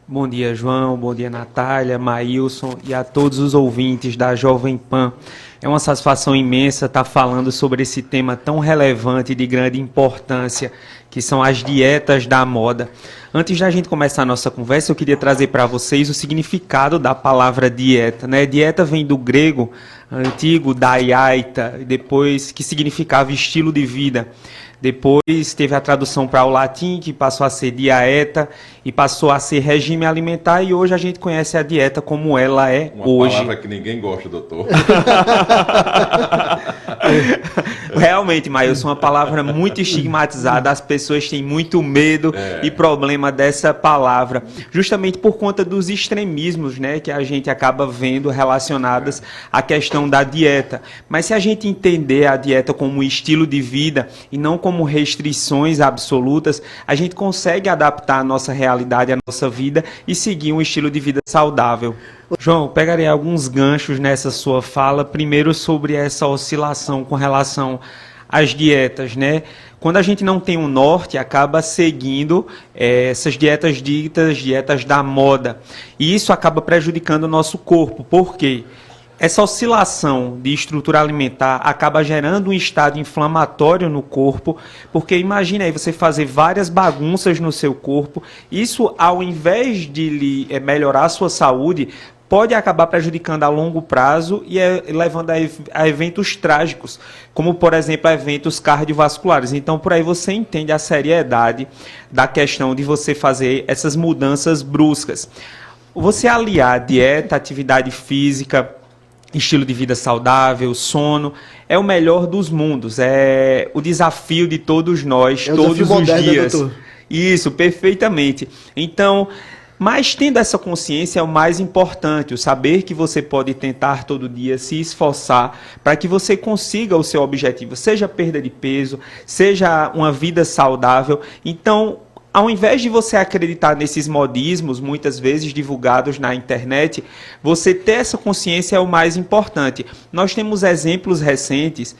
Bom dia, João. Bom dia, Natália, Maílson e a todos os ouvintes da Jovem Pan. É uma satisfação imensa estar falando sobre esse tema tão relevante e de grande importância, que são as dietas da moda. Antes da gente começar a nossa conversa, eu queria trazer para vocês o significado da palavra dieta, né? Dieta vem do grego antigo, daiaita, depois que significava estilo de vida. Depois teve a tradução para o latim, que passou a ser dieta e passou a ser regime alimentar, e hoje a gente conhece a dieta como ela é hoje. Uma palavra que ninguém gosta, doutor. Realmente, Maílson, uma palavra muito estigmatizada, as pessoas têm muito medo e problema dessa palavra, justamente por conta dos extremismos, né, que a gente acaba vendo relacionadas à questão da dieta. Mas se a gente entender a dieta como um estilo de vida e não como restrições absolutas, a gente consegue adaptar a nossa realidade, a nossa vida e seguir um estilo de vida saudável. João, pegarei alguns ganchos nessa sua fala, primeiro sobre essa oscilação com relação às dietas, né? Quando a gente não tem um norte, acaba seguindo essas dietas ditas, dietas da moda, e isso acaba prejudicando o nosso corpo. Por quê? Essa oscilação de estrutura alimentar acaba gerando um estado inflamatório no corpo, porque imagina aí você fazer várias bagunças no seu corpo, isso ao invés de lhe melhorar a sua saúde, pode acabar prejudicando a longo prazo e levando a eventos trágicos, como, por exemplo, eventos cardiovasculares. Então, por aí você entende a seriedade da questão de você fazer essas mudanças bruscas. Você aliar dieta, atividade física, estilo de vida saudável, sono, é o melhor dos mundos, é o desafio de todos nós, todos os dias. Doutor. Isso, perfeitamente. Então, mas tendo essa consciência é o mais importante, o saber que você pode tentar todo dia, se esforçar para que você consiga o seu objetivo, seja perda de peso, seja uma vida saudável. Então, ao invés de você acreditar nesses modismos, muitas vezes divulgados na internet, você ter essa consciência é o mais importante. Nós temos exemplos recentes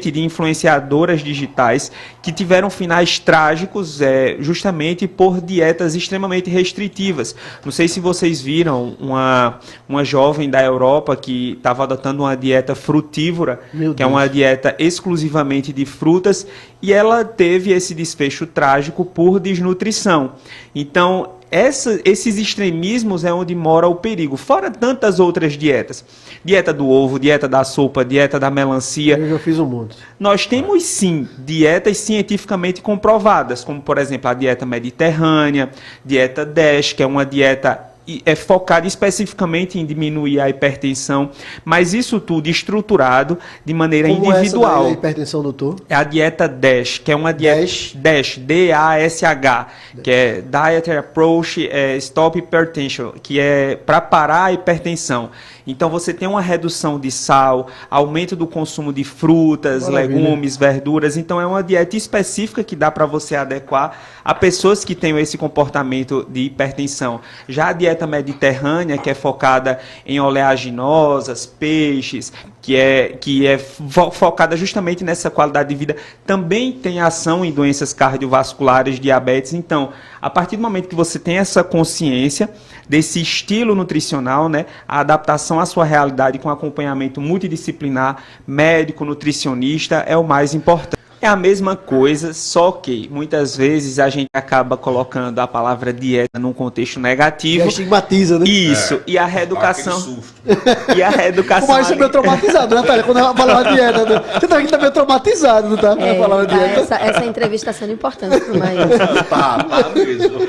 de influenciadoras digitais que tiveram finais trágicos justamente por dietas extremamente restritivas. Não sei se vocês viram uma jovem da Europa que estava adotando uma dieta frutívora, que é uma dieta exclusivamente de frutas, e ela teve esse desfecho trágico por desnutrição. Então, esses extremismos é onde mora o perigo. Fora tantas outras dietas. Dieta do ovo, dieta da sopa, dieta da melancia. Eu já fiz um monte. Nós temos, sim, dietas cientificamente comprovadas, como, por exemplo, a dieta mediterrânea, dieta DASH, que é uma dieta focada especificamente em diminuir a hipertensão, mas isso tudo estruturado de maneira individual. Como é a hipertensão, doutor? É a dieta DASH, que é uma dieta DASH, D-A-S-H, que é Dietary Approach Stop Hypertension, que é para parar a hipertensão. Então você tem uma redução de sal, aumento do consumo de frutas, legumes, verduras. Então é uma dieta específica que dá para você adequar a pessoas que tenham esse comportamento de hipertensão. Já a dieta mediterrânea, que é focada em oleaginosas, peixes, que é focada justamente nessa qualidade de vida, também tem ação em doenças cardiovasculares, diabetes. Então, a partir do momento que você tem essa consciência desse estilo nutricional, né, a adaptação à sua realidade com acompanhamento multidisciplinar, médico, nutricionista, é o mais importante. É a mesma coisa, só que muitas vezes a gente acaba colocando a palavra dieta num contexto negativo. Já estigmatiza, né? Isso, e a reeducação. E a reeducação. Mas você é meio traumatizado, Natália, quando ela falava dieta. Né? Você tá aqui também traumatizado, não tá? Falando dieta. Essa entrevista está sendo importante para o Maílson. Tá mesmo.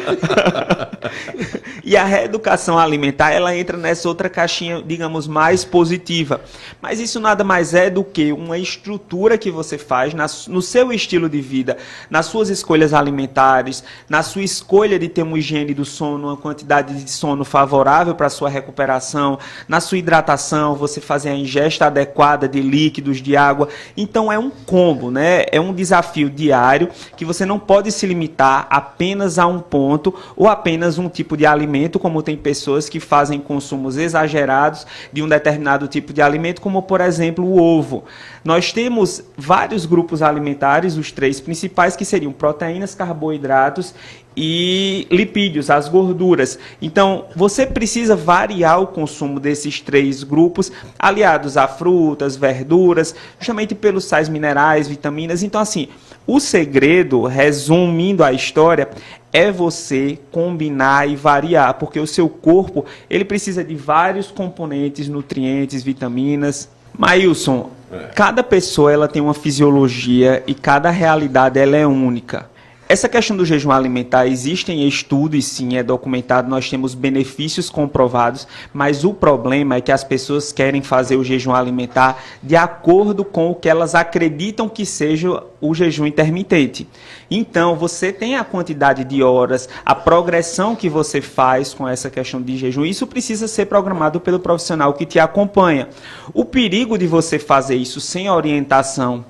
E a reeducação alimentar, ela entra nessa outra caixinha, digamos, mais positiva. Mas isso nada mais é do que uma estrutura que você faz no seu estilo de vida, nas suas escolhas alimentares, na sua escolha de ter uma higiene do sono, uma quantidade de sono favorável para a sua recuperação, na sua hidratação, você fazer a ingesta adequada de líquidos, de água. Então é um combo, né? É um desafio diário que você não pode se limitar apenas a um ponto ou apenas um tipo de alimento alimento, como tem pessoas que fazem consumos exagerados de um determinado tipo de alimento, como, por exemplo, o ovo. Nós temos vários grupos alimentares, os 3 principais, que seriam proteínas, carboidratos e lipídios, as gorduras. Então, você precisa variar o consumo desses 3 grupos, aliados a frutas, verduras, justamente pelos sais minerais, vitaminas. Então, assim, o segredo, resumindo a história, é você combinar e variar, porque o seu corpo, ele precisa de vários componentes, nutrientes, vitaminas. Maílson, cada pessoa ela tem uma fisiologia e cada realidade ela é única. Essa questão do jejum alimentar, existem estudos, sim, é documentado, nós temos benefícios comprovados, mas o problema é que as pessoas querem fazer o jejum alimentar de acordo com o que elas acreditam que seja o jejum intermitente. Então, você tem a quantidade de horas, a progressão que você faz com essa questão de jejum, isso precisa ser programado pelo profissional que te acompanha. O perigo de você fazer isso sem orientação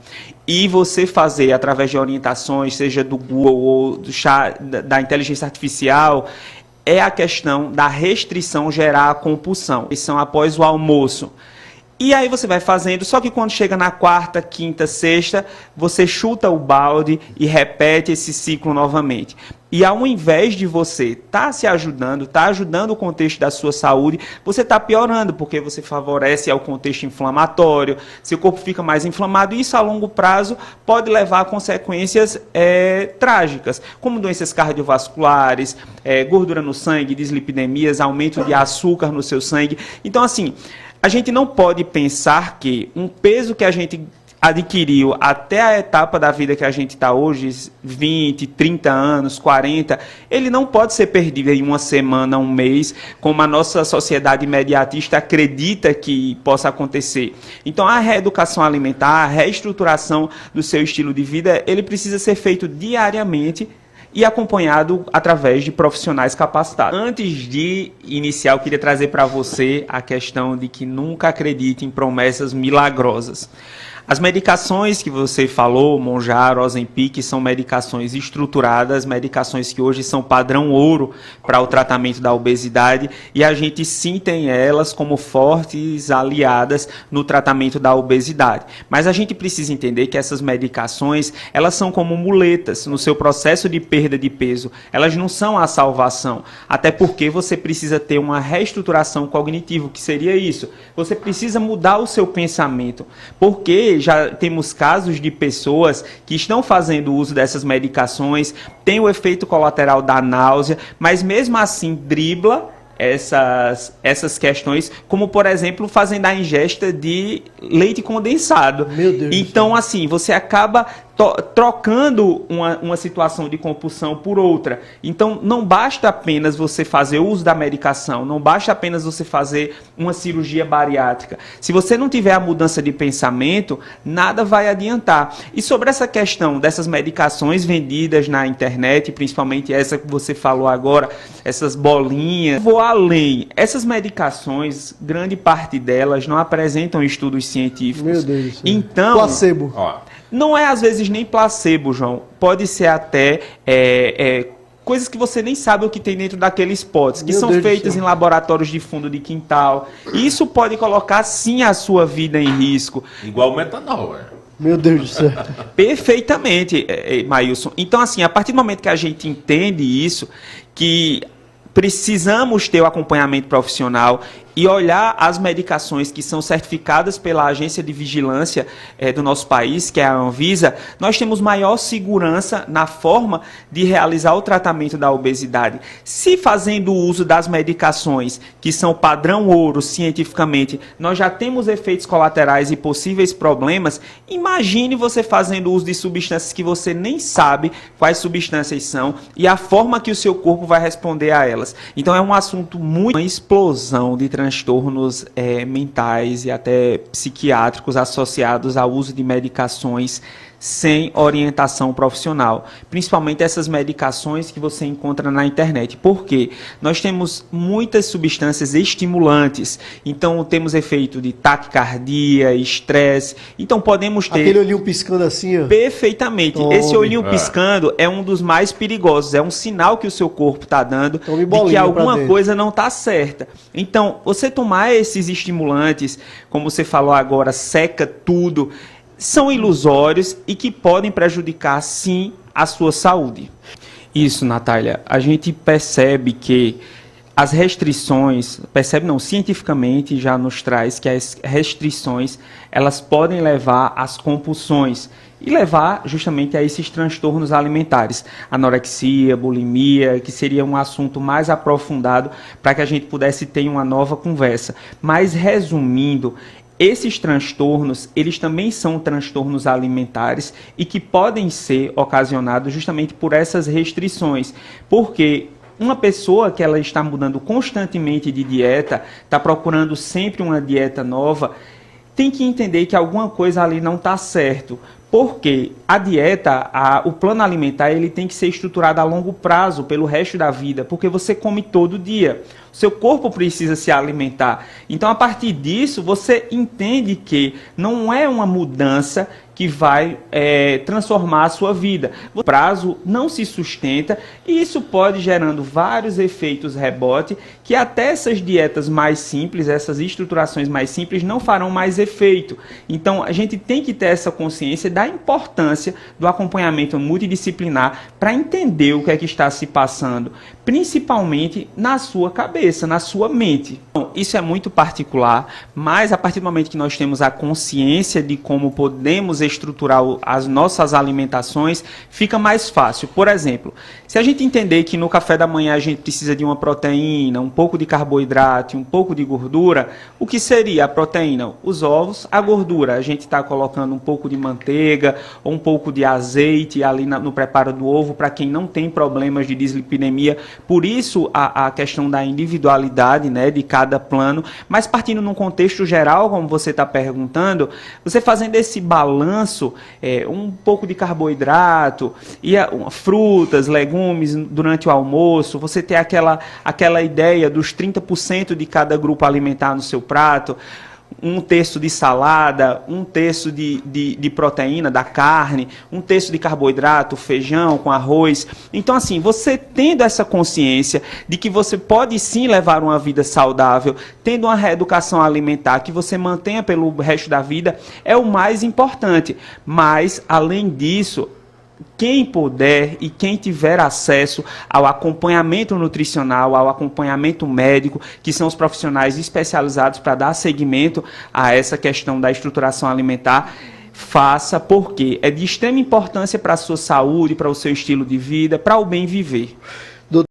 e você fazer através de orientações, seja do Google ou da inteligência artificial, é a questão da restrição gerar a compulsão. Restrição após o almoço. E aí você vai fazendo, só que quando chega na quarta, quinta, sexta, você chuta o balde e repete esse ciclo novamente. E ao invés de você estar se ajudando, estar ajudando o contexto da sua saúde, você está piorando, porque você favorece ao contexto inflamatório, seu corpo fica mais inflamado, e isso a longo prazo pode levar a consequências trágicas, como doenças cardiovasculares, gordura no sangue, dislipidemias, aumento de açúcar no seu sangue. Então, assim, a gente não pode pensar que um peso que a gente adquiriu até a etapa da vida que a gente está hoje, 20, 30 anos, 40, ele não pode ser perdido em uma semana, um mês, como a nossa sociedade imediatista acredita que possa acontecer. Então, a reeducação alimentar, a reestruturação do seu estilo de vida, ele precisa ser feito diariamente e acompanhado através de profissionais capacitados. Antes de iniciar, eu queria trazer para você a questão de que nunca acredite em promessas milagrosas. As medicações que você falou, Mounjaro, Ozempic, são medicações estruturadas, medicações que hoje são padrão ouro para o tratamento da obesidade, e a gente sim tem elas como fortes aliadas no tratamento da obesidade. Mas a gente precisa entender que essas medicações, elas são como muletas no seu processo de perda de peso. Elas não são a salvação, até porque você precisa ter uma reestruturação cognitiva, que seria isso. Você precisa mudar o seu pensamento, porque já temos casos de pessoas que estão fazendo uso dessas medicações, tem o efeito colateral da náusea, mas mesmo assim dribla essas questões, como por exemplo fazendo a ingesta de leite condensado. Meu Deus. Então, assim, você acaba trocando uma situação de compulsão por outra. Então, não basta apenas você fazer uso da medicação, não basta apenas você fazer uma cirurgia bariátrica. Se você não tiver a mudança de pensamento, nada vai adiantar. E sobre essa questão dessas medicações vendidas na internet, principalmente essa que você falou agora, essas bolinhas, vou além. Essas medicações, grande parte delas não apresentam estudos científicos. Meu Deus do céu. Então, placebo. Não é às vezes nem placebo, João. Pode ser até coisas que você nem sabe o que tem dentro daqueles potes, que são feitas em laboratórios de fundo de quintal. E isso pode colocar sim a sua vida em risco. Igual o metanol, Meu Deus do céu. Perfeitamente, Maílson. Então, assim, a partir do momento que a gente entende isso, que precisamos ter o acompanhamento profissional e olhar as medicações que são certificadas pela Agência de Vigilância do nosso país, que é a Anvisa, nós temos maior segurança na forma de realizar o tratamento da obesidade. Se fazendo uso das medicações, que são padrão ouro cientificamente, nós já temos efeitos colaterais e possíveis problemas, imagine você fazendo uso de substâncias que você nem sabe quais substâncias são e a forma que o seu corpo vai responder a elas. Então é um assunto muito... Uma explosão de transtornos mentais e até psiquiátricos associados ao uso de medicações sem orientação profissional, principalmente essas medicações que você encontra na internet. Por quê? Nós temos muitas substâncias estimulantes, então temos efeito de taquicardia, estresse, então podemos ter... Aquele olhinho piscando assim, ó. Perfeitamente. Tome. Esse olhinho piscando é um dos mais perigosos, é um sinal que o seu corpo está dando Tome de que bolinha pra alguma dentro. coisa não está certa. Então, você tomar esses estimulantes, como você falou agora, seca tudo, são ilusórios e que podem prejudicar, sim, a sua saúde. Isso, Natália, a gente percebe que as restrições, cientificamente já nos traz que as restrições, elas podem levar às compulsões e levar justamente a esses transtornos alimentares, anorexia, bulimia, que seria um assunto mais aprofundado para que a gente pudesse ter uma nova conversa. Mas, resumindo, esses transtornos, eles também são transtornos alimentares e que podem ser ocasionados justamente por essas restrições, porque uma pessoa que ela está mudando constantemente de dieta, está procurando sempre uma dieta nova, tem que entender que alguma coisa ali não está certo. Porque a dieta, o plano alimentar, ele tem que ser estruturado a longo prazo, pelo resto da vida, porque você come todo dia. O seu corpo precisa se alimentar. Então, a partir disso, você entende que não é uma mudança que vai transformar a sua vida. O prazo não se sustenta e isso pode gerando vários efeitos rebote que até essas dietas mais simples, essas estruturações mais simples não farão mais efeito. Então, a gente tem que ter essa consciência da importância do acompanhamento multidisciplinar para entender o que é que está se passando, principalmente na sua cabeça, na sua mente. Então, isso é muito particular, mas a partir do momento que nós temos a consciência de como podemos estruturar as nossas alimentações, fica mais fácil. Por exemplo, se a gente entender que no café da manhã a gente precisa de uma proteína, um pouco de carboidrato, um pouco de gordura, o que seria a proteína? Os ovos, a gordura. A gente está colocando um pouco de manteiga ou um pouco de azeite ali no preparo do ovo para quem não tem problemas de dislipidemia. Por isso a questão da individualidade, né, de cada plano, mas partindo num contexto geral, como você está perguntando, você fazendo esse balanço, um pouco de carboidrato, e frutas, legumes durante o almoço, você ter aquela ideia dos 30% de cada grupo alimentar no seu prato, 1/3 de salada, 1/3 de proteína, da carne, 1/3 de carboidrato, feijão com arroz. Então, assim, você tendo essa consciência de que você pode sim levar uma vida saudável, tendo uma reeducação alimentar que você mantenha pelo resto da vida, é o mais importante. Mas, além disso, quem puder e quem tiver acesso ao acompanhamento nutricional, ao acompanhamento médico, que são os profissionais especializados para dar seguimento a essa questão da estruturação alimentar, faça, porque é de extrema importância para a sua saúde, para o seu estilo de vida, para o bem viver.